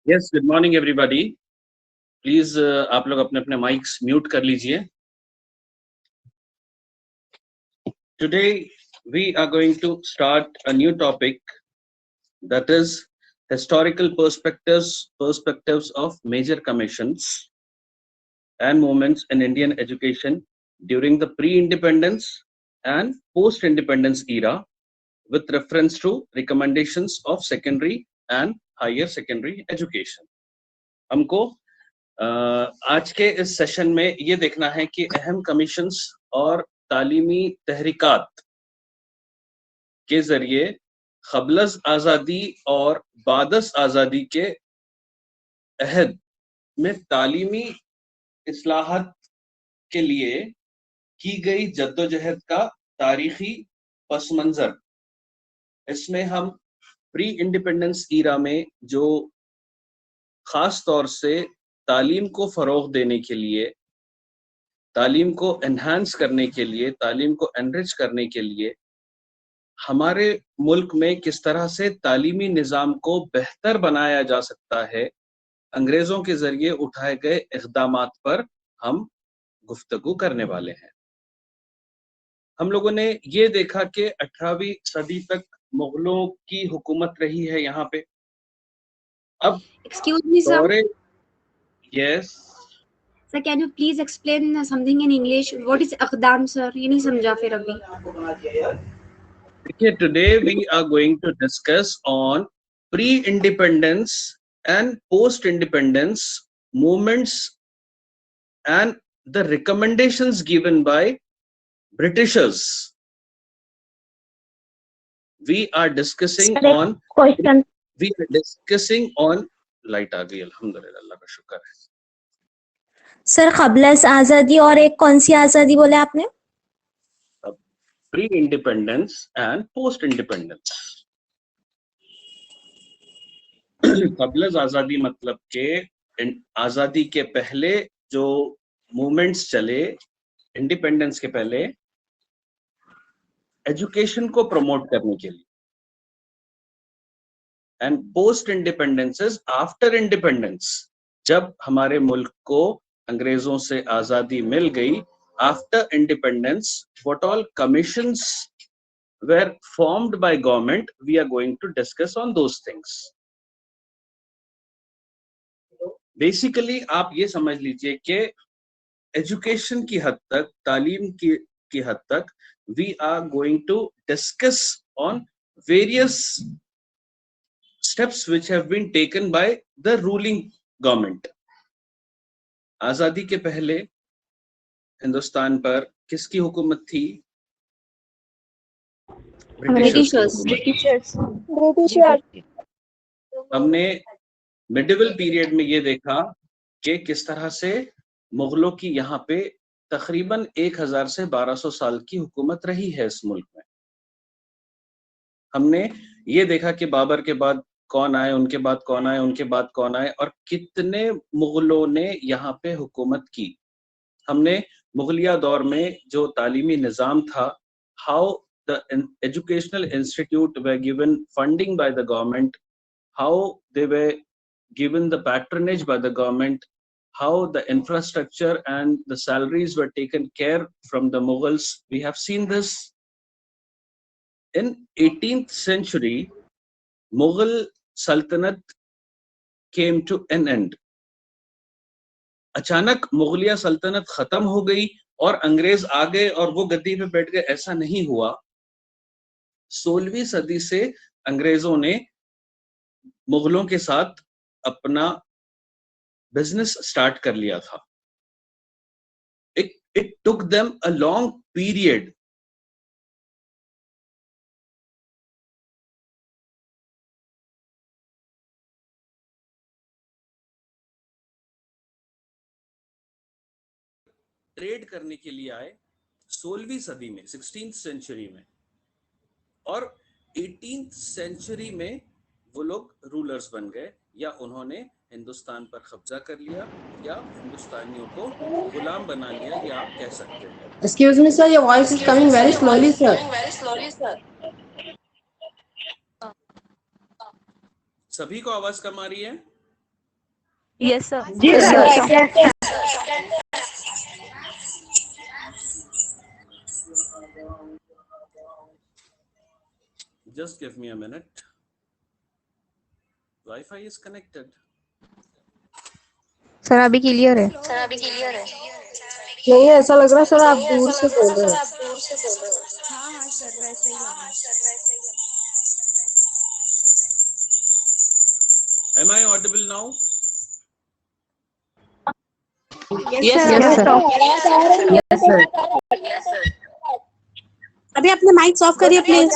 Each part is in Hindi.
Yes, good morning everybody. Please आप लोग अपने अपने mics mute कर लीजिए. Today we are going to start a new topic, that is historical perspectives of major commissions and movements in Indian education during the pre-independence and post-independence era, with reference to recommendations of secondary and higher secondary education. हमको आज के इस सेशन में ये देखना है कि अहम कमीशंस और तालीमी तहरीकात के जरिए क़ब्ल आज़ादी और बादस आज़ादी के अहद में तालीमी इस्लाहत के लिए की गई जद्दोजहद का तारीखी पस मंज़र. इसमें हम प्री इंडिपेंडेंस ईरा में जो खास तौर से तालीम को फ़रोग़ देने के लिए, तालीम को एनहांस करने के लिए, तालीम को एनरिच करने के लिए हमारे मुल्क में किस तरह से तालीमी निज़ाम को बेहतर बनाया जा सकता है, अंग्रेज़ों के ज़रिए उठाए गए इक़दामात पर हम गुफ्तगू करने वाले हैं. हम लोगों ने ये देखा कि 18वीं सदी तक मुग़लों की हुकूमत रही है यहाँ पे. अब Excuse me, sir. Yes. Sir, can you please explain something in English? What is अक़दाम, sir? ये नहीं समझा फिर अभी. Okay, today we are going to discuss on pre-independence and post-independence movements and the recommendations given by Britishers. We are discussing on question. We are discussing on light आ गई, अल्हम्दुलिल्लाह, अल्लाह का शुक्र है. सर क़ब्ल आज़ादी और एक कौन सी आज़ादी बोले आपने? Pre independence and post independence. क़ब्ल आज़ादी मतलब के आज़ादी के पहले जो मूवमेंट्स चले, इंडिपेंडेंस के पहले एजुकेशन को प्रमोट करने के लिए, and post independence is after independence, जब हमारे मुल्क को अंग्रेजों से आज़ादी मिल गई. After independence, what all commissions were formed by government, we are going to discuss on those things. Basically, आप ये समझ लीजिए कि एजुकेशन की हद तक, तालीम की हद तक, we are going to discuss on various steps which have been taken by the ruling government. आज़ादी के पहले हिंदुस्तान पर किसकी हुकूमत थी? ब्रिटिशर्स. हमने मिडिवल पीरियड में ये देखा कि किस तरह से मुगलों की यहाँ पे तकरीबन 1000 से 1200 साल की हुकूमत रही है इस मुल्क में. हमने ये देखा कि बाबर के बाद कौन आए, उनके बाद कौन आए, उनके बाद कौन आए, और कितने मुगलों ने यहाँ पे हुकूमत की. हमने मुगलिया दौर में जो तालीमी निज़ाम था, how the educational institute were given funding by the government, how they were given the patronage by the government, how the infrastructure and the salaries were taken care from the Mughals. We have seen this. In 18th century, Mughal Sultanate came to an end. अचानक मुगलिया सल्तनत खत्म हो गई और अंग्रेज आ गए और वो गद्दी पे बैठ गए, ऐसा नहीं हुआ. 16वीं सदी से अंग्रेजों ने मुगलों के साथ अपना बिजनेस स्टार्ट कर लिया था. It took them a long period trade करने के लिए आए 16वीं सदी में, 16th सेंचुरी में, और 18th सेंचुरी में वो लोग रूलर्स बन गए, या उन्होंने हिंदुस्तान पर कब्जा कर लिया, या हिंदुस्तानियों को गुलाम बना लिया, या आप कह सकते हैं. Excuse me, sir, your voice is coming very slowly, sir. सभी को आवाज कम आ रही है? Yes, sir. Yes, sir. Just give me a minute. Wi-Fi is connected. Sir अभी क्लियर है. नहीं ऐसा लग रहा है सर आप दूर से बोल रहे हैं. Am I audible now? Yes, sir. Yes, sir. अभी अपने माइक ऑफ करिए प्लीज.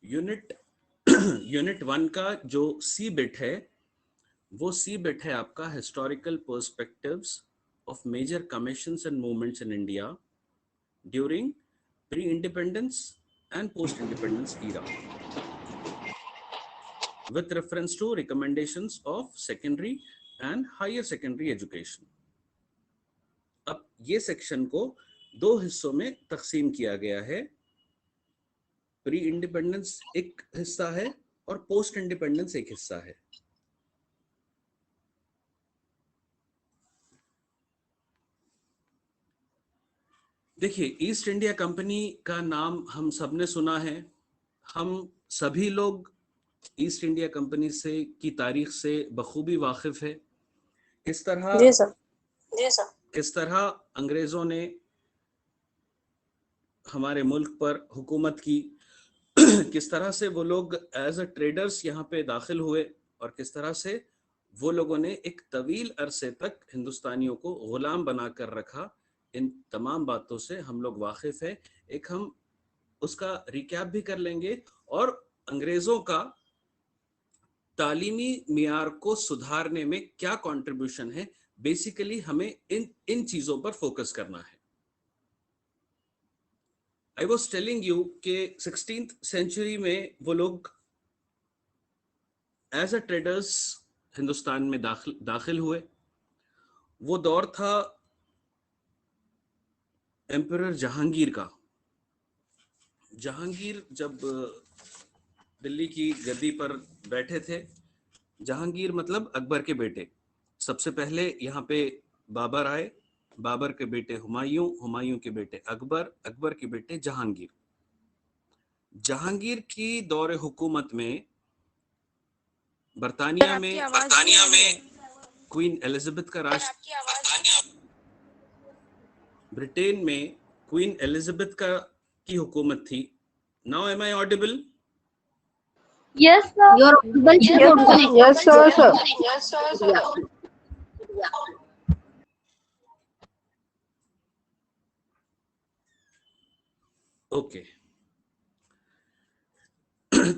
यूनिट यूनिट 1 का जो सी बिट है वो सी बिट है आपका historical perspectives of major commissions and movements in India during pre independence and post independence era with reference to recommendations of secondary and higher secondary education. अब ये सेक्शन को दो हिस्सों में तकसीम किया गया है. प्री इंडिपेंडेंस एक हिस्सा है और पोस्ट इंडिपेंडेंस एक हिस्सा है. देखिए, ईस्ट इंडिया कंपनी का नाम हम सबने सुना है. हम सभी लोग ईस्ट इंडिया कंपनी से की तारीख से बखूबी वाकिफ है. किस तरह अंग्रेजों ने हमारे मुल्क पर हुकूमत की, किस तरह से वो लोग एज अ ट्रेडर्स यहाँ पे दाखिल हुए और किस तरह से वो लोगों ने एक तवील अरसे तक हिंदुस्तानियों को गुलाम बनाकर रखा. इन तमाम बातों से हम लोग वाकिफ है. एक हम उसका रिकैप भी कर लेंगे और अंग्रेजों का तालीमी मियार को सुधारने में क्या कंट्रीब्यूशन है. बेसिकली हमें इन चीजों पर फोकस करना है. आई वॉज टेलिंग यू के 16th सेंचुरी में वो लोग एज अ ट्रेडर्स हिंदुस्तान में दाखिल हुए. वो दौर था एम्परर जहांगीर का. जहांगीर जब दिल्ली की गद्दी पर बैठे थे, जहांगीर मतलब अकबर के बेटे. सबसे पहले यहाँ पे बाबर आए, बाबर के बेटे हुमायूं, हुमायूं के बेटे अकबर, अकबर के बेटे जहांगीर. जहांगीर की दौरे हुकूमत में बरतानिया में क्वीन एलिजाबेथ का राज, ब्रिटेन में क्वीन एलिजाबेथ की हुकूमत थी. Now am I audible? Yes, sir. You're audible. Yes, sir. Okay.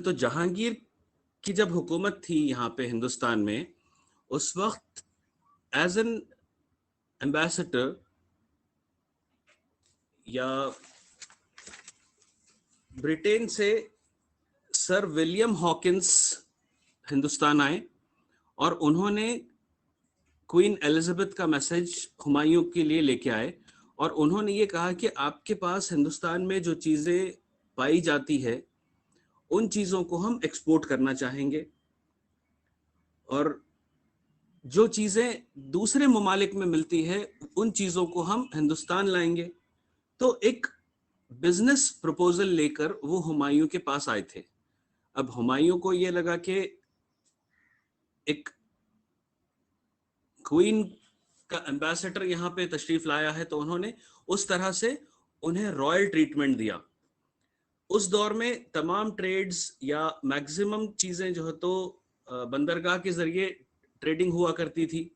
तो जहांगीर की जब हुकूमत थी यहाँ पे हिंदुस्तान में, उस वक्त एज एन एम्बेसडर या ब्रिटेन से सर विलियम हॉकिंस हिंदुस्तान आए और उन्होंने क्वीन एलिजाबेथ का मैसेज हुमायूं के लिए लेके आए और उन्होंने ये कहा कि आपके पास हिंदुस्तान में जो चीजें पाई जाती है उन चीजों को हम एक्सपोर्ट करना चाहेंगे और जो चीजें दूसरे ममालिक में मिलती है उन चीजों को हम हिंदुस्तान लाएंगे. तो एक बिजनेस प्रपोजल लेकर वो हुमायूं के पास आए थे. अब हुमायूं को ये लगा कि एक क्वीन का एम्बेसडर यहाँ पे तशरीफ लाया है तो उन्होंने उस तरह से उन्हें रॉयल ट्रीटमेंट दिया. उस दौर में तमाम ट्रेड्स या मैक्सिमम चीजें जो है तो बंदरगाह के जरिए ट्रेडिंग हुआ करती थी.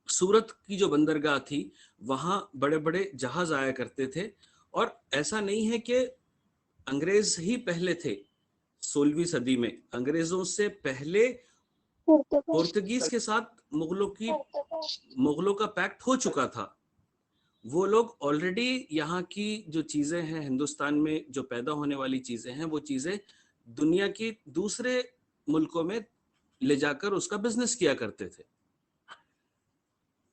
सूरत की जो बंदरगाह थी वहां बड़े बड़े जहाज आया करते थे और ऐसा नहीं है कि अंग्रेज ही पहले थे. 16वीं सदी में अंग्रेजों से पहले पोर्तुगीज के साथ मुगलों का पैक्ट हो चुका था। वो लोग ऑलरेडी यहाँ की जो चीजें हैं, हिंदुस्तान में जो पैदा होने वाली चीजें हैं, वो चीजें दुनिया की दूसरे मुल्कों में ले जाकर उसका बिजनेस किया करते थे।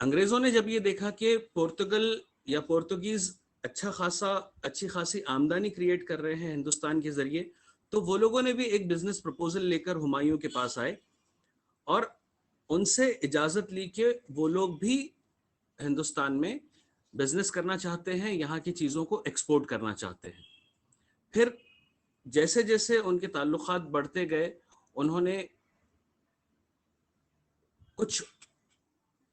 अंग्रेजों ने जब ये देखा कि पोर्तुगल या पोर्तुगीज अच्छी खासी आमदनी क्रिएट कर रहे हैं हिंदुस्तान के जरिए, तो वो लोगों ने भी एक बिजनेस प्रपोजल लेकर हुमायूं के पास आए और उनसे इजाजत ली कि वो लोग भी हिंदुस्तान में बिजनेस करना चाहते हैं, यहाँ की चीजों को एक्सपोर्ट करना चाहते हैं। फिर जैसे जैसे उनके ताल्लुकात बढ़ते गए, उन्होंने कुछ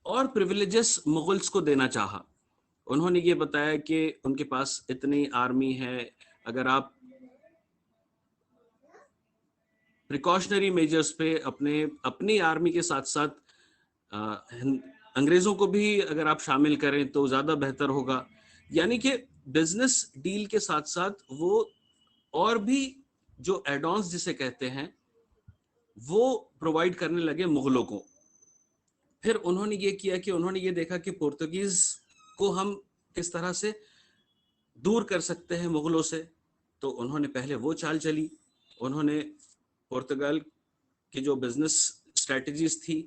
और प्रिविलेजेस मुगल्स को देना चाहा। उन्होंने ये बताया कि उनके पास इतनी आर्मी है, अगर आप प्रिकॉशनरी मेजर्स पे अपनी आर्मी के साथ साथ अंग्रेजों को भी अगर आप शामिल करें तो ज्यादा बेहतर होगा। यानी कि बिजनेस डील के साथ साथ वो और भी जो एडॉन्स जिसे कहते हैं वो प्रोवाइड करने लगे मुगलों को। फिर उन्होंने ये किया कि उन्होंने ये देखा कि पोर्तुगीज को हम किस तरह से दूर कर सकते हैं मुगलों से, तो उन्होंने पहले वो चाल चली। उन्होंने पुर्तगाल की जो बिजनेस स्ट्रेटजीज थी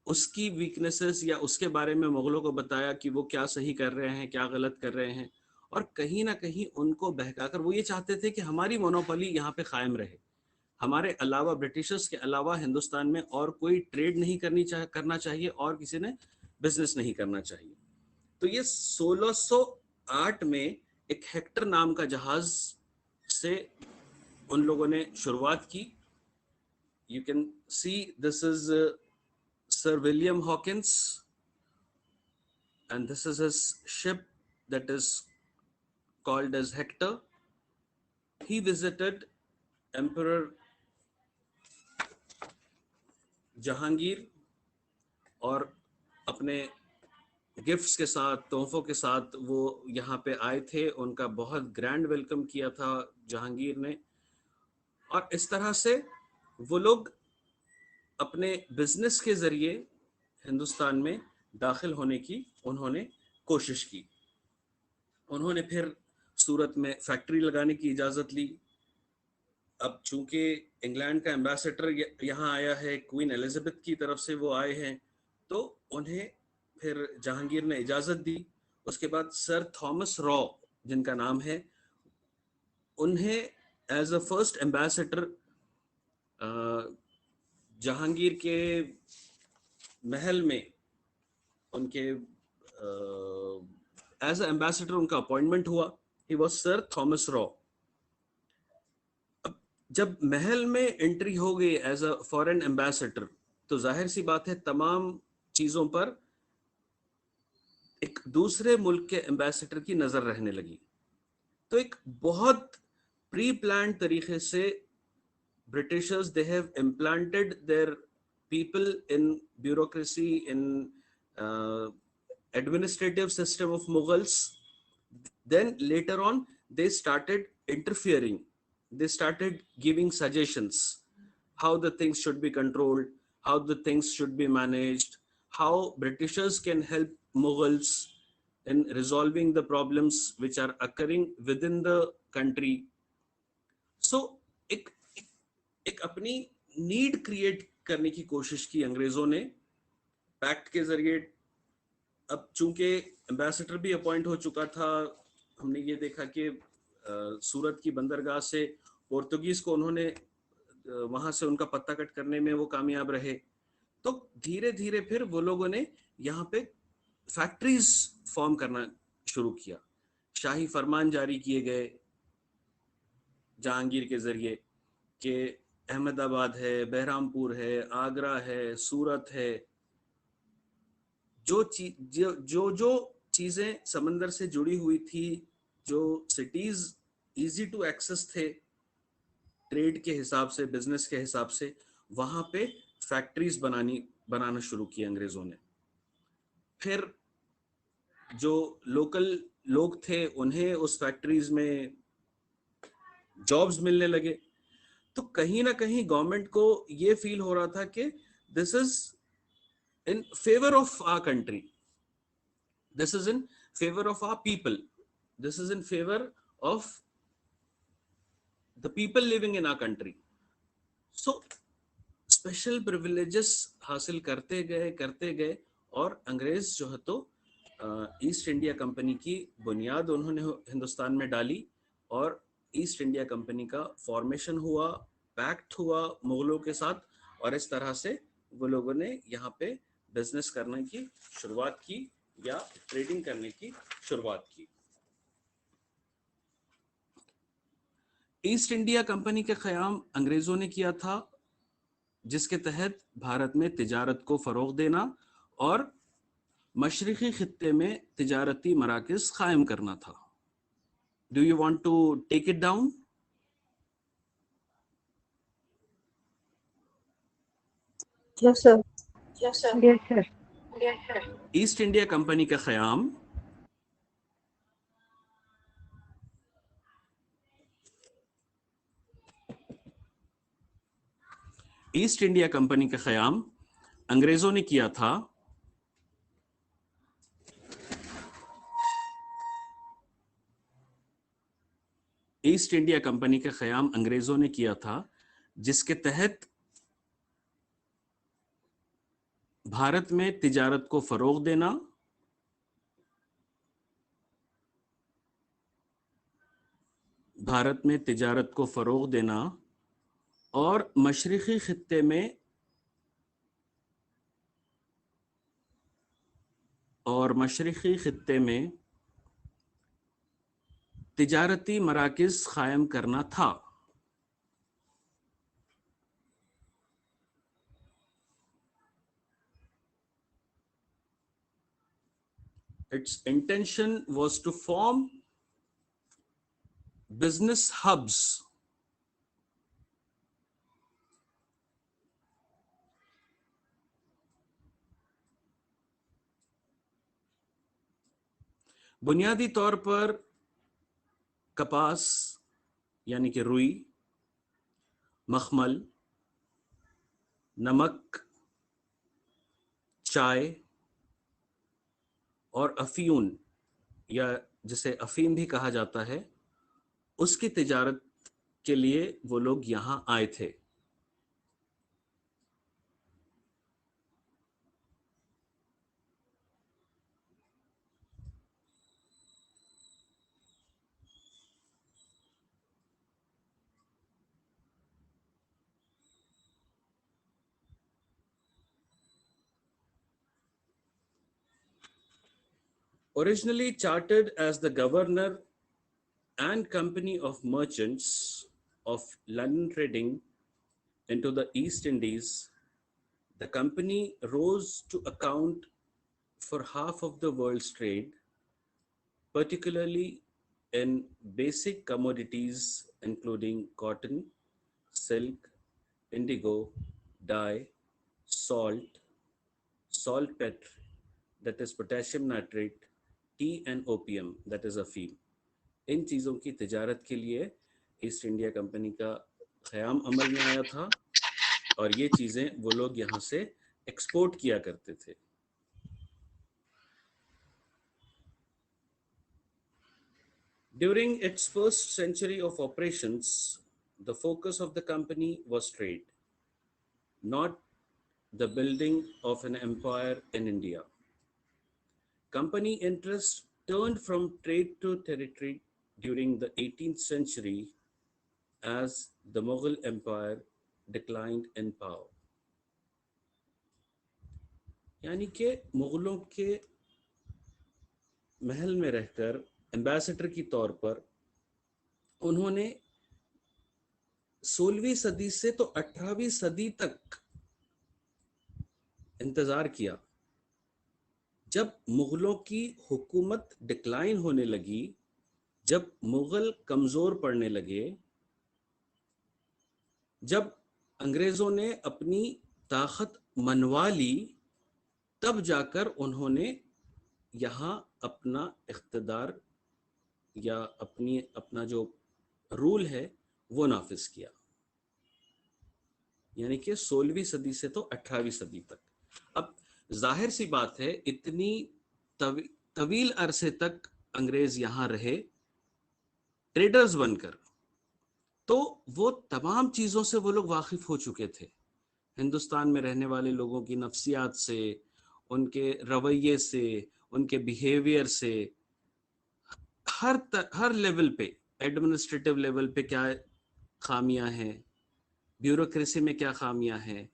उसकी वीकनेसेस या उसके बारे में मुगलों को बताया कि वो क्या सही कर रहे हैं, क्या गलत कर रहे हैं, और कहीं ना कहीं उनको बहकाकर वो ये चाहते थे कि हमारी मोनोपोली यहाँ पे कायम रहे। हमारे अलावा, ब्रिटिशर्स के अलावा हिंदुस्तान में और कोई ट्रेड नहीं करना चाहिए और किसी ने बिजनेस नहीं करना चाहिए। तो ये 1608 में एक हेक्टर नाम का जहाज से उन लोगों ने शुरुआत की। You can see this is Sir William Hawkins, and this is his ship that is called as Hector. He visited Emperor Jahangir और अपने गिफ्ट्स के साथ, तोहफों के साथ वो यहाँ पे आए थे। उनका बहुत ग्रैंड वेलकम किया था जहांगीर ने, और इस तरह से वो लोग अपने बिजनेस के जरिए हिंदुस्तान में दाखिल होने की उन्होंने कोशिश की। उन्होंने फिर सूरत में फैक्ट्री लगाने की इजाज़त ली। अब चूंकि इंग्लैंड का एम्बेसडर यहाँ आया है, क्वीन एलिजाबेथ की तरफ से वो आए हैं, तो उन्हें फिर जहांगीर ने इजाज़त दी। उसके बाद सर थॉमस रॉ जिनका नाम है, उन्हें as a first ambassador Jahangir के महल में उनके एज अ एम्बेसडर उनका अपॉइंटमेंट हुआ। He was Sir Thomas Roe. अब जब महल में एंट्री हो गई एज अ फॉरेन एम्बेसडर, तो जाहिर सी बात है तमाम चीजों पर एक दूसरे मुल्क के एम्बेसडर की नजर रहने लगी। तो एक बहुत प्री प्लान तरीके से Britishers, they have implanted their people in bureaucracy, in administrative system of Mughals. Then later on, they started interfering. They started giving suggestions how the things should be controlled, how the things should be managed, how Britishers can help Mughals in resolving the problems which are occurring within the country. So, एक अपनी नीड क्रिएट करने की कोशिश की अंग्रेजों ने पैक्ट के जरिए। अब चूंकि एम्बेसडर भी अपॉइंट हो चुका था, हमने ये देखा कि सूरत की बंदरगाह से पोर्तुगीज को उन्होंने वहां से उनका पत्ता कट करने में वो कामयाब रहे। तो धीरे धीरे फिर वो लोगों ने यहाँ पे फैक्ट्रीज फॉर्म करना शुरू किया। शाही फरमान जारी किए गए जहांगीर के जरिए कि अहमदाबाद है, बहरामपुर है, आगरा है, सूरत है, जो चीजें समंदर से जुड़ी हुई थी, जो सिटीज इजी टू एक्सेस थे ट्रेड के हिसाब से, बिजनेस के हिसाब से, वहां पे फैक्ट्रीज बनाना शुरू की अंग्रेजों ने। फिर जो लोकल लोग थे उन्हें उस फैक्ट्रीज में जॉब्स मिलने लगे। तो कहीं ना कहीं गवर्नमेंट को ये फील हो रहा था कि this is in favour of our country, this is in favor of our people, this is in favor of the people living in our country. So special privileges हासिल करते गए और अंग्रेज जो है तो ईस्ट इंडिया कंपनी की बुनियाद उन्होंने हिंदुस्तान में डाली और ईस्ट इंडिया कंपनी का फॉर्मेशन हुआ, पैक्ट हुआ मुगलों के साथ, और इस तरह से वो लोगों ने यहाँ पे बिजनेस करने की शुरुआत की या ट्रेडिंग करने की शुरुआत की। ईस्ट इंडिया कंपनी का क़याम अंग्रेजों ने किया था, जिसके तहत भारत में तिजारत को फरोग देना और मशरिकी खित्ते में तिजारती मराकज़ कायम करना था। Do you want to take it down? Yes, sir. Yes, sir. East India Company का क़याम ईस्ट इंडिया कंपनी का क़याम अंग्रेजों ने किया था ईस्ट इंडिया कंपनी का क़याम अंग्रेजों ने किया था, जिसके तहत भारत में तिजारत को फरोग देना, भारत में तिजारत को फरोग देना और मशरिकी खित्ते में तिजारती मराकिज़ कायम करना था। Its intention was to form business hubs बुनियादी तौर पर कपास यानी कि रुई, मखमल, नमक, चाय और अफीम या जिसे अफीम भी कहा जाता है, उसकी तिजारत के लिए वो लोग यहाँ आए थे। Originally chartered as the governor and company of merchants of London trading into the East Indies, the company rose to account for half of the world's trade, particularly in basic commodities including cotton, silk, indigo, dye, salt, saltpeter, that is potassium nitrate, tea and opium, that is अफीम। इन चीज़ों की तिजारत के लिए ईस्ट इंडिया कंपनी का क़याम अमल में आया था और ये चीज़ें वो लोग यहाँ से एक्सपोर्ट किया करते थे। During its first century of operations, the focus of the company was trade, not the building of an empire in India. Company interests turned from trade to territory during the 18th century as the Mughal Empire declined in power. यानी कि मुगलों के महल में रहकर एम्बेसडर की तौर पर उन्होंने 16वीं सदी से तो 18वीं सदी तक इंतजार किया। जब मुगलों की हुकूमत डिक्लाइन होने लगी, जब मुगल कमजोर पड़ने लगे, जब अंग्रेजों ने अपनी ताकत मनवा ली, तब जाकर उन्होंने यहाँ अपना इख्तिदार या अपना जो रूल है वो नाफिज किया। यानी कि 16वीं सदी से तो 18वीं सदी तक। अब जाहिर सी बात है, इतनी तवील अरसे तक अंग्रेज यहां रहे ट्रेडर्स बनकर, तो वो तमाम चीजों से वो लोग वाकिफ हो चुके थे, हिंदुस्तान में रहने वाले लोगों की नफ्सियात से, उनके रवैये से, उनके बिहेवियर से, हर लेवल पे, एडमिनिस्ट्रेटिव लेवल पे क्या खामियां हैं, ब्यूरोक्रेसी में क्या खामियां हैं,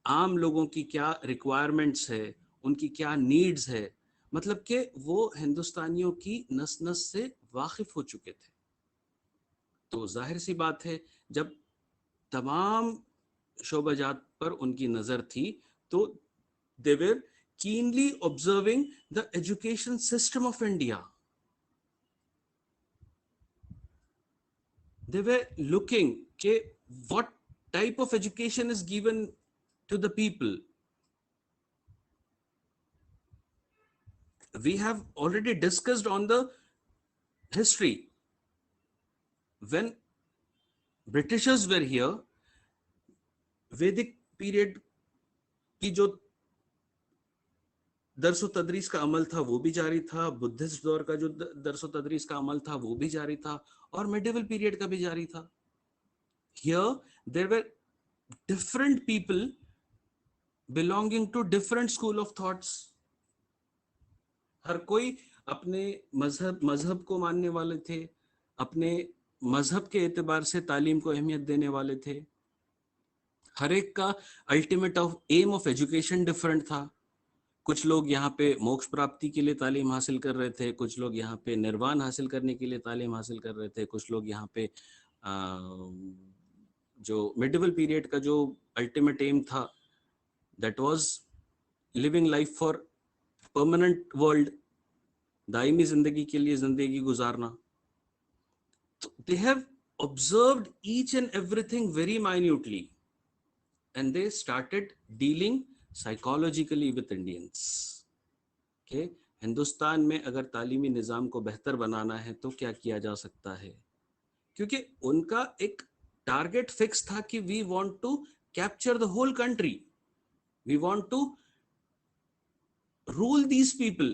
आम लोगों की क्या रिक्वायरमेंट्स है, उनकी क्या नीड्स है, मतलब कि वो हिंदुस्तानियों की नस नस से वाकिफ हो चुके थे। तो जाहिर सी बात है, जब तमाम शोबाजात पर उनकी नजर थी, तो they were keenly observing the education system of India. They were looking ke what type of education is given to the people. We have already discussed on the history. When Britishers were here, वैदिक पीरियड की जो दरसो तदरीस का अमल था वो भी जारी था, बुद्धिस्ट दौर का जो दरसो तदरीस का अमल था वो भी जारी था, और मिडिवल पीरियड का भी जारी था। Here there were different people belonging to different school of thoughts. हर कोई अपने मजहब को मानने वाले थे, अपने मजहब के एतबार से तालीम को अहमियत देने वाले थे। हर एक का ultimate aim of education different था। कुछ लोग यहाँ पे मोक्ष प्राप्ति के लिए तालीम हासिल कर रहे थे, कुछ लोग यहाँ पे निर्वाण हासिल करने के लिए तालीम हासिल कर रहे थे, कुछ लोग यहाँ पे जो मिडिवल पीरियड का जो अल्टीमेट एम था, that was living life for permanent world, Daimi जिंदगी के लिए जिंदगी गुजारना। They have observed each and everything very minutely, and they started dealing psychologically with Indians. Okay? Hindustan में अगर तालीमी निज़ाम को बेहतर बनाना है तो क्या किया जा सकता है, क्योंकि उनका एक टारगेट फिक्स था कि we want to capture the whole country, we want to rule these people.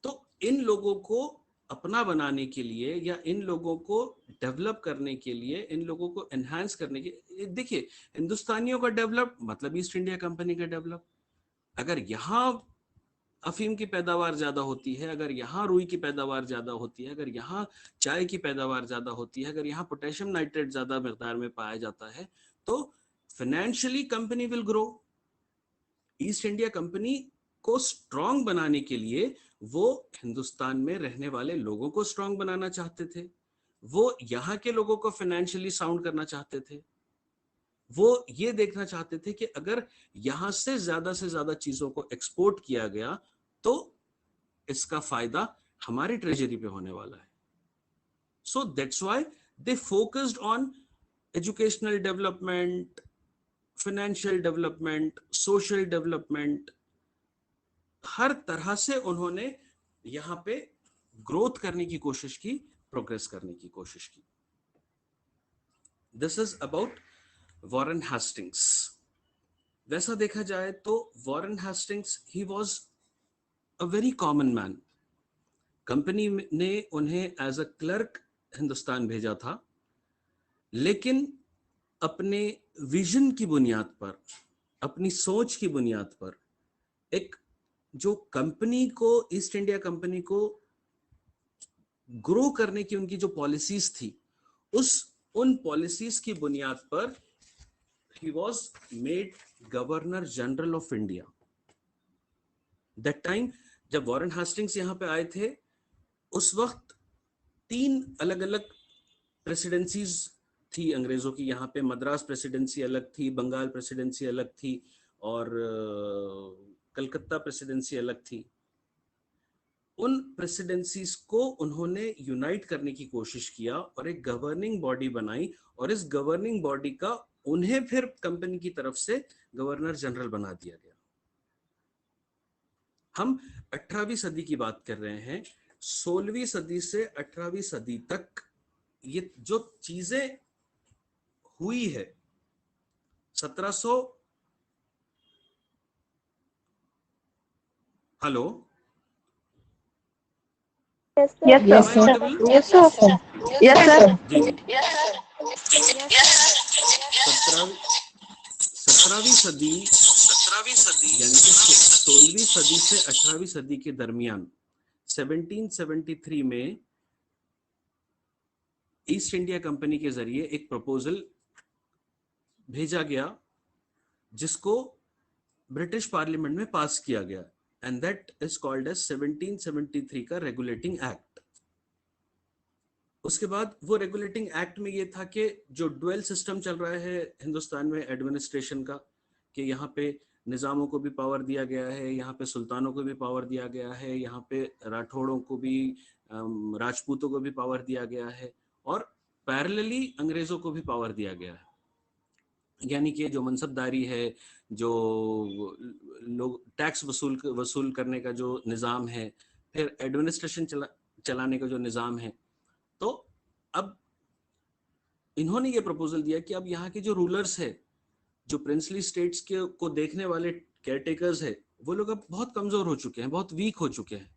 तो इन लोगों को अपना बनाने के लिए या इन लोगों को डेवलप करने के लिए, इन लोगों को एनहांस करने के, देखिए हिंदुस्तानियों का डेवलप मतलब ईस्ट इंडिया कंपनी का डेवलप। अगर यहाँ अफीम की पैदावार ज्यादा होती है, अगर यहाँ रुई की पैदावार ज्यादा होती है, अगर यहाँ चाय की पैदावार ज्यादा होती है, अगर यहाँ पोटेशियम नाइट्रेट ज्यादा मिकदार में पाया जाता है, तो financially company will grow. East India company को स्ट्रांग बनाने के लिए वो हिंदुस्तान में रहने वाले लोगों को स्ट्रांग बनाना चाहते थे, वो यहाँ के लोगों को फाइनेंशियली साउंड करना चाहते थे, वो ये देखना चाहते थे कि अगर यहां से ज्यादा चीजों को एक्सपोर्ट किया गया तो इसका फायदा हमारी ट्रेजरी पे होने वाला है। So that's why they focused on educational development, financial development, social development. हर तरह से उन्होंने यहां पे ग्रोथ करने की कोशिश की, प्रोग्रेस करने की कोशिश की। This is about Warren Hastings. वैसा देखा जाए तो Warren Hastings he was a very common man. Company ने उन्हें एज अ क्लर्क हिंदुस्तान भेजा था, लेकिन अपने विजन की बुनियाद पर, अपनी सोच की बुनियाद पर, एक जो कंपनी को, ईस्ट इंडिया कंपनी को ग्रो करने की उनकी जो पॉलिसीज थी, उन पॉलिसीज की बुनियाद पर he was made governor general of India. That time जब वॉरेन हेस्टिंग्स यहाँ पे आए थे, उस वक्त 3 अलग अलग प्रेसिडेंसीज थी अंग्रेजों की। यहाँ पे मद्रास प्रेसिडेंसी अलग थी, बंगाल प्रेसिडेंसी अलग थी, और कलकत्ता प्रेसिडेंसी अलग थी। उन प्रेसिडेंसीज को उन्होंने यूनाइट करने की कोशिश किया और एक गवर्निंग बॉडी बनाई, और इस गवर्निंग बॉडी का उन्हें फिर कंपनी की तरफ से गवर्नर जनरल बना दिया गया। हम 18वीं सदी की बात कर रहे हैं। 16वीं सदी से 18वीं सदी तक ये जो चीजें हुई है, 1700 hello Yes, Am I sir. audible? Yes, sir. Yes, sir. जी जी 17वीं सदी यानी कि 16वीं सदी से 18वीं सदी के दरमियान 1773 में ईस्ट इंडिया कंपनी के जरिए एक प्रपोजल भेजा गया जिसको ब्रिटिश पार्लियामेंट में पास किया गया and that is called as 1773 का रेगुलेटिंग एक्ट। उसके बाद वो रेगुलेटिंग एक्ट में ये था कि जो डुअल सिस्टम चल रहा है हिंदुस्तान में एडमिनिस्ट्रेशन का, कि यहाँ पे निज़ामों को भी पावर दिया गया है, यहाँ पे सुल्तानों को भी पावर दिया गया है, यहाँ पे राठौड़ों को भी राजपूतों को भी पावर दिया गया है और पैरेलली अंग्रेजों को भी पावर दिया गया है। यानी कि जो मनसबदारी है, जो लोग टैक्स वसूल करने का जो निज़ाम है, फिर एडमिनिस्ट्रेशन चलाने का जो निज़ाम है, तो अब इन्होंने ये प्रपोजल दिया कि अब यहाँ के जो रूलर्स है, जो प्रिंसली स्टेट्स के को देखने वाले केयरटेकर्स है, वो लोग अब बहुत कमजोर हो चुके हैं, बहुत वीक हो चुके हैं।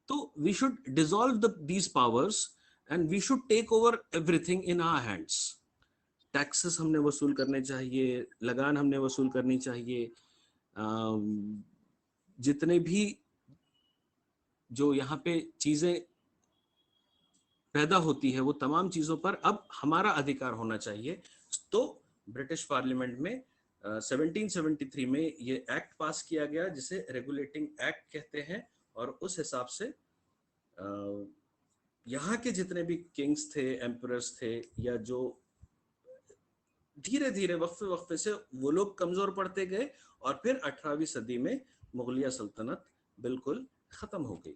तो we should dissolve these powers and we should take over everything in our hands. Taxes हमने वसूल करने चाहिए, लगान हमने वसूल करनी चाहिए, जितने भी जो यहाँ पे चीजें पैदा होती है वो तमाम चीजों पर अब हमारा अधिकार होना चाहिए। तो ब्रिटिश पार्लियामेंट में 1773 में ये एक्ट पास किया गया जिसे रेगुलेटिंग एक्ट कहते हैं और उस हिसाब से यहाँ के जितने भी किंग्स थे, एम्परर्स थे, या जो धीरे धीरे वक्फे वक्फे से वो लोग कमजोर पड़ते गए और फिर 18वीं सदी में मुगलिया सल्तनत बिल्कुल खत्म हो गई।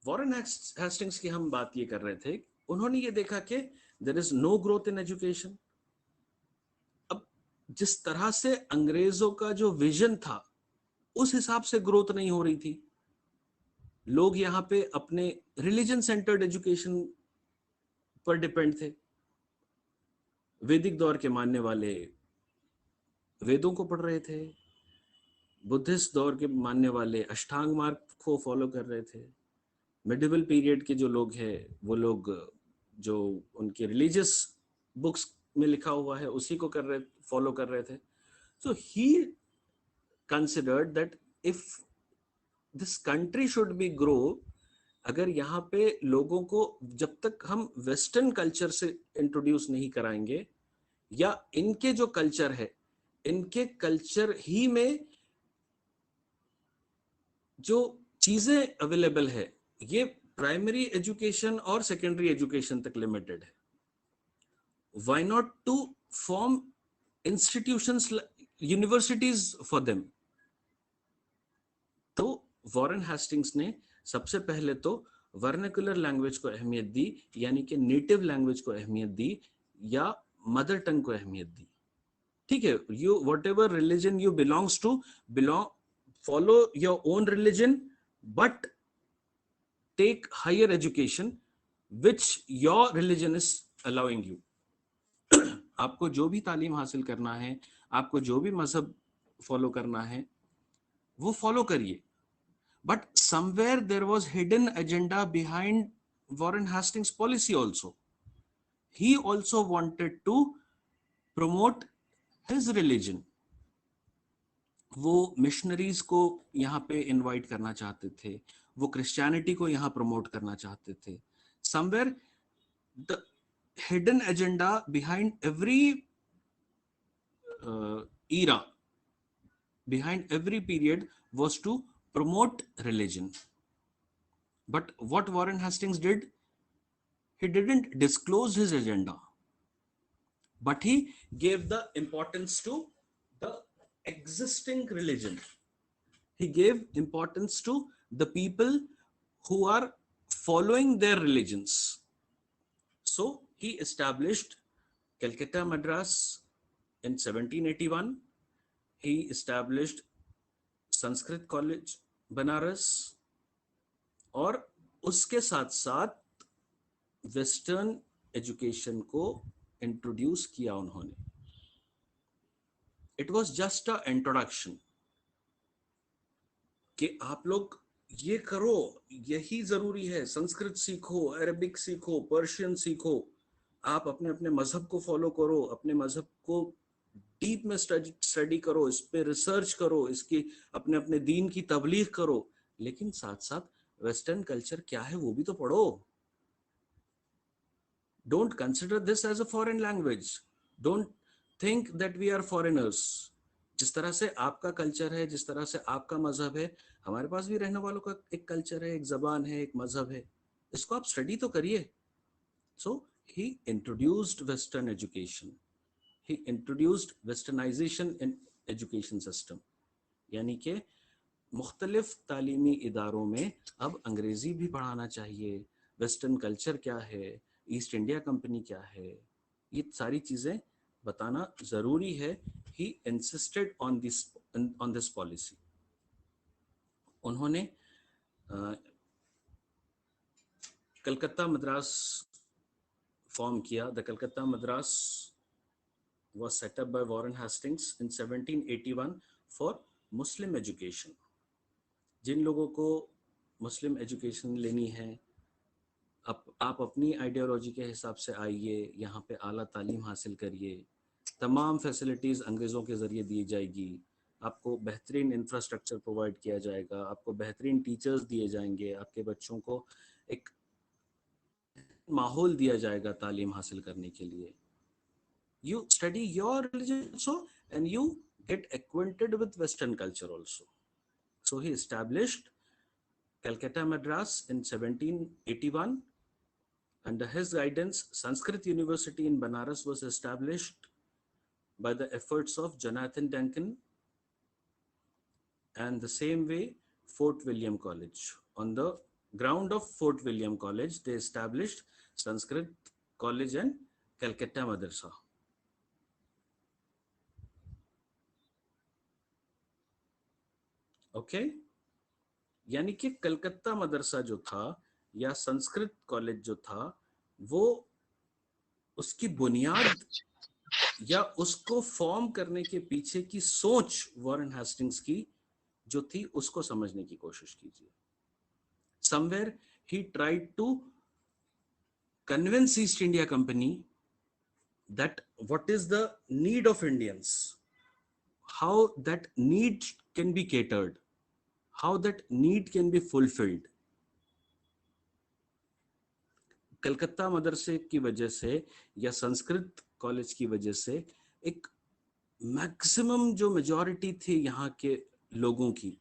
वॉरेन हेस्टिंग्स की हम बात ये कर रहे थे, उन्होंने ये देखा कि there is no growth in education. अब जिस तरह से अंग्रेजों का जो विजन था उस हिसाब से ग्रोथ नहीं हो रही थी। लोग यहाँ पे अपने रिलीजन सेंटर्ड एजुकेशन पर डिपेंड थे। वैदिक दौर के मानने वाले वेदों को पढ़ रहे थे, बुद्धिस्ट दौर के मानने वाले अष्टांग मार्ग को फॉलो कर रहे थे, मिडिवल पीरियड के जो लोग हैं वो लोग जो उनके रिलीजियस बुक्स में लिखा हुआ है उसी को फॉलो कर रहे थे। So he considered that if this country should be grow, अगर यहाँ पे लोगों को जब तक हम वेस्टर्न कल्चर से इंट्रोड्यूस नहीं कराएंगे, या इनके जो कल्चर है, इनके कल्चर ही में जो चीजें अवेलेबल है, ये प्राइमरी एजुकेशन और सेकेंडरी एजुकेशन तक लिमिटेड है। Why not to form institutions, universities for them. तो वॉरेन हेस्टिंग्स ने सबसे पहले तो वर्नाकुलर लैंग्वेज को अहमियत दी, यानी कि नेटिव लैंग्वेज को अहमियत दी या मदर टंग को अहमियत दी। ठीक है, you whatever religion you belongs to, follow your own religion but take higher education which your religion is allowing you। आपको जो भी तालीम हासिल करना है, आपको जो भी मजहब फॉलो करना है वो फॉलो करिए। But somewhere there was hidden agenda behind Warren Hastings policy also. He also wanted to promote his religion. वो मिशनरीज को यहाँ पे इनवाइट करना चाहते थे, वो क्रिश्चियनिटी को यहाँ प्रमोट करना चाहते थे। Somewhere the hidden agenda behind every era, behind every period, was to promote religion. But what Warren Hastings did, he didn't disclose his agenda, but he gave the importance to the existing religion. He gave importance to the people who are following their religions. So he established Calcutta Madras in 1781. He established Sanskrit college Banaras, और उसके साथ साथ वेस्टर्न एजुकेशन को इंट्रोड्यूस किया उन्होंने। It was just a introduction कि आप लोग ये करो, यही जरूरी है, संस्कृत सीखो, अरबिक सीखो, पर्शियन सीखो, आप अपने अपने मजहब को फॉलो करो, अपने मजहब को डीप में स्टडी करो, इस पे रिसर्च करो, इसकी अपने अपने दीन की तबलीग करो, लेकिन साथ साथ वेस्टर्न कल्चर क्या है वो भी तो पढ़ो. Don't consider this as a foreign language. Don't think that we are foreigners. जिस तरह से आपका कल्चर है, जिस तरह से आपका मजहब है, हमारे पास भी रहने वालों का एक कल्चर है, एक जबान है, एक मजहब है, इसको आप स्टडी तो करिए. So he introduced Western education. He introduced westernization in education system. यानी कि मुख्तलिफ तालीमी इदारों में अब अंग्रेजी भी पढ़ाना चाहिए, वेस्टर्न कल्चर क्या है, ईस्ट इंडिया कंपनी क्या है, ये सारी चीजें बताना जरूरी है. He insisted on this policy. उन्होंने कलकत्ता मद्रास फॉर्म किया. The Calcutta Madras was set up by Warren Hastings in 1781 for Muslim education. जिन लोगों को मुस्लिम एजुकेशन लेनी है, आप अपनी आइडियोलॉजी के हिसाब से आइए, यहाँ पे आला तालीम हासिल करिए, तमाम फैसिलिटीज़ अंग्रेज़ों के ज़रिए दी जाएगी, आपको बेहतरीन इंफ्रास्ट्रक्चर प्रोवाइड किया जाएगा, आपको बेहतरीन टीचर्स दिए जाएंगे, आपके बच्चों को एक माहौल दिया जाएगा तालीम हासिल करने के लिए. You study your religion also and you get acquainted with Western culture also. So he established Calcutta Madras in 1781. Under his guidance, Sanskrit University in Banaras was established by the efforts of Jonathan Duncan, and the same way Fort William College. On the ground of Fort William College, they established Sanskrit College and Calcutta Madrasa. Okay यानी कि कलकत्ता मदरसा जो था या संस्कृत कॉलेज जो था, वो उसकी बुनियाद या उसको फॉर्म करने के पीछे की सोच वॉरेन हेस्टिंग्स की जो थी उसको समझने की कोशिश कीजिए. Somewhere he tried to convince East India Company that what is the need of Indians, how that need can be catered, how that need can be fulfilled. Calcutta मदरसे की वजह से या संस्कृत कॉलेज की वजह से एक मैक्सिमम जो मेजॉरिटी थी यहाँ के लोगों की,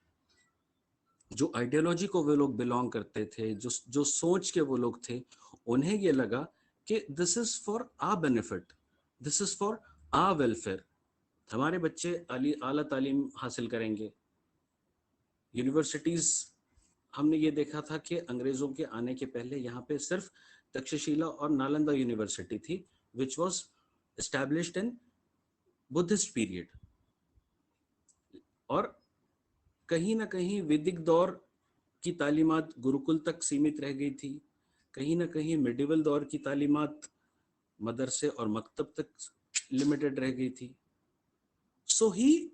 जो आइडियोलॉजी को वे लोग बिलोंग करते थे, जो सोच के वो लोग थे, उन्हें ये लगा कि this is for our benefit, this is for our welfare. हमारे बच्चे आला तालीम हासिल करेंगे. यूनिवर्सिटीज हमने ये देखा था कि अंग्रेजों के आने के पहले यहाँ पे सिर्फ तक्षशिला और नालंदा यूनिवर्सिटी थी, which was established in Buddhist period. और कहीं ना कहीं वैदिक दौर की तालीमात गुरुकुल तक सीमित रह गई थी, कहीं ना कहीं मिडिवल दौर की तालीमात मदरसे और मकतब तक लिमिटेड रह गई थी. सो ही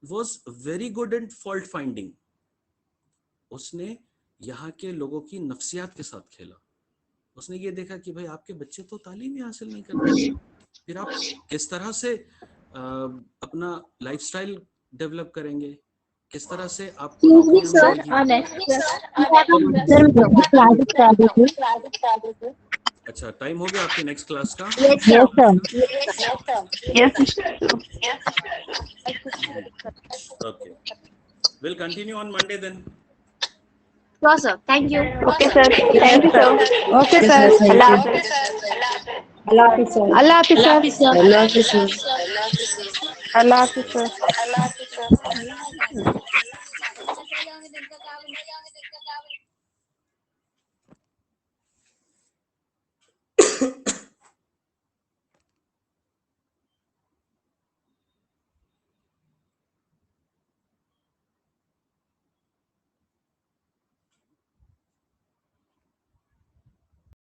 was very good in fault finding. उसने यहाँ के लोगों की नफ्सियात के साथ खेला. उसने ये देखा कि भाई आपके बच्चे तो तालीम ही हासिल नहीं करते, फिर आप किस तरह से अपना लाइफस्टाइल डेवलप करेंगे, किस तरह से आपको अच्छा टाइम हो गया आपके नेक्स्ट क्लास का? Okay. We'll continue on Monday then. Sure, sir. Thank you. Okay, sir. Thank you, sir. Okay, sir. Allah Hafiz. Allah Hafiz, sir. Allah Hafiz, sir. Allah Hafiz, sir. Allah Hafiz, sir.